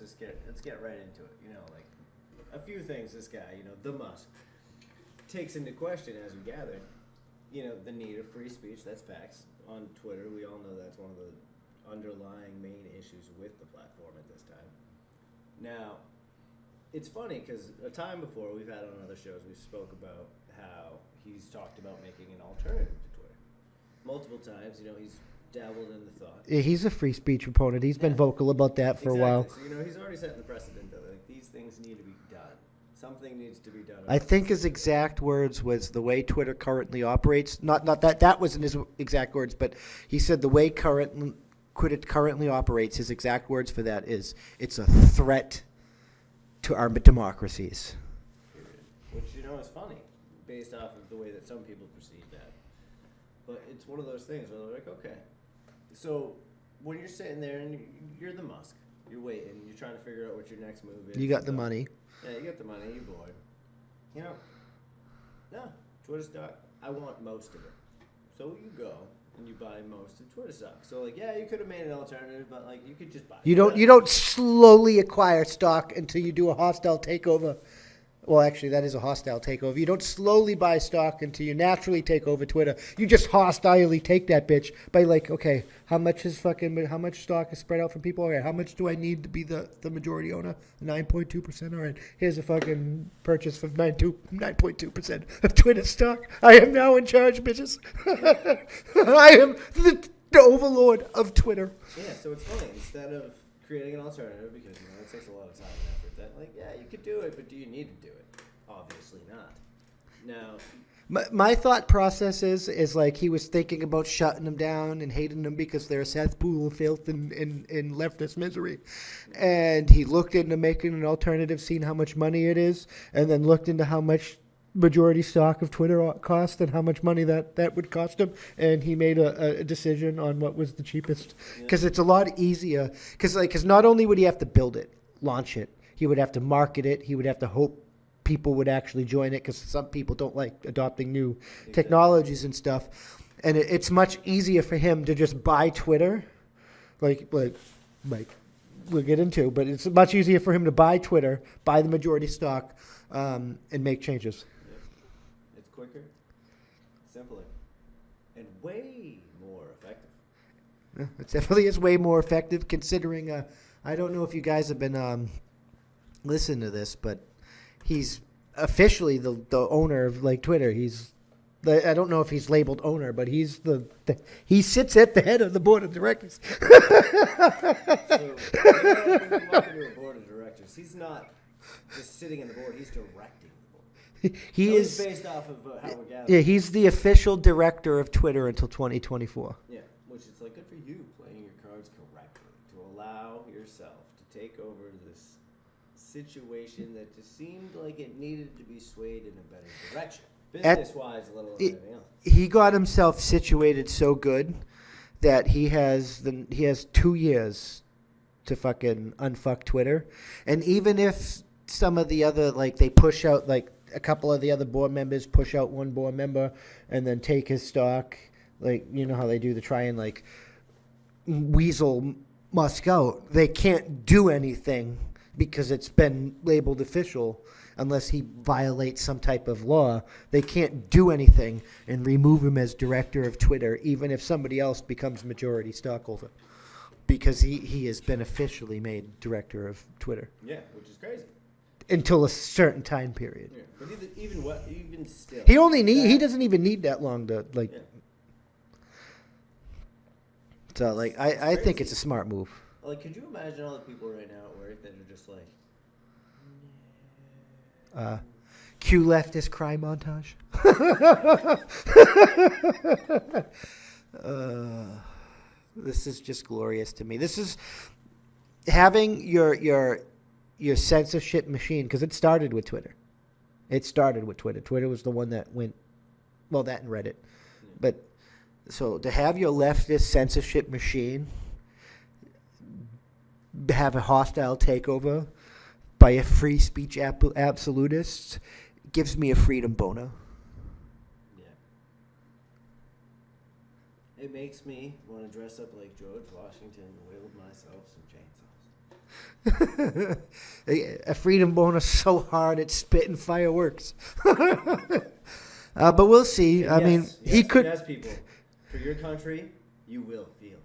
let's get right into it. You know, like a few things this guy, the Musk, takes into question, as we gathered. The need of free speech. That's facts. On Twitter, we all know that's one of the underlying main issues with the platform at this time. Now, it's funny because a time before we've had on other shows, we spoke about how he's talked about making an alternative to Twitter multiple times. He's dabbled in the thought. Yeah, he's a free speech proponent. He's been vocal about that for a while. So, he's already setting the precedent that these things need to be done. Something needs to be done. I think his exact words was the way Twitter currently operates. Not that wasn't his exact words, but he said the way Twitter currently operates. His exact words for that is it's a threat to our democracies. Which is funny, based off of the way that some people perceive that. But it's one of those things where they're like, okay. So when you're sitting there and you're the Musk, you're waiting, you're trying to figure out what your next move is. You got the money. Yeah, you got the money, you're bored. No, Twitter stock, I want most of it. So you go and you buy most of Twitter stock. So you could have made an alternative, but you could just buy it. You don't slowly acquire stock until you do a hostile takeover. Well, actually, that is a hostile takeover. You don't slowly buy stock until you naturally take over Twitter. You just hostilely take that bitch by okay, how much stock is spread out from people? All right, how much do I need to be the majority owner? 9.2%. All right, here's a fucking purchase for 9.2% of Twitter stock. I am now in charge, bitches. I am the overlord of Twitter. Yeah, so it's funny. Instead of creating an alternative, because it takes a lot of time and effort, that you could do it, but do you need to do it? Obviously not. Now, my thought process is he was thinking about shutting them down and hating them because they're a cesspool of filth and leftist misery, and he looked into making an alternative, seeing how much money it is, and then looked into how much majority stock of Twitter cost and how much money that would cost him, and he made a decision on what was the cheapest, because it's a lot easier, because not only would he have to build it, launch it, he would have to market it, he would have to hope people would actually join it, because some people don't like adopting new technologies and stuff, and it's much easier for him to just buy Twitter, like we'll get into, but it's much easier for him to buy Twitter, buy the majority stock, and make changes. It's quicker, simpler, and way more effective. Yeah, it definitely is way more effective, considering, I don't know if you guys have been listening to this, but he's officially the owner of Twitter. I don't know if he's labeled owner, but he sits at the head of the board of directors. So, when you walk into a board of directors, he's not just sitting in the board, he's directing the board. He's based off of how we're gathering. Yeah, he's the official director of Twitter until 2024. Yeah, which is good for you, playing your cards correctly, to allow yourself to take over this situation that just seemed like it needed to be swayed in a better direction. Business-wise, a little anything else. He got himself situated so good that he has 2 years to fucking unfuck Twitter. And even if some of the other, they push out, a couple of the other board members push out one board member and then take his stock, how they do to try and, weasel Musk out, they can't do anything because it's been labeled official unless he violates some type of law. They can't do anything and remove him as director of Twitter, even if somebody else becomes majority stockholder, because he has been officially made director of Twitter. Yeah, which is crazy. Until a certain time period. Yeah, but even still, he doesn't even need that long to Yeah. So I think it's a smart move. Could you imagine all the people right now at work that are just Cue leftist cry montage. This is just glorious to me. This is having your censorship machine, because it started with Twitter. Twitter was the one that went, that and Reddit. But so to have your leftist censorship machine have a hostile takeover by a free speech absolutist gives me a freedom boner. Yeah. It makes me want to dress up like George Washington and wield myself some chainsaws. A freedom bonus so hard it's spitting fireworks. But we'll see. And I mean, he could. Yes, people. For your country, you will feel.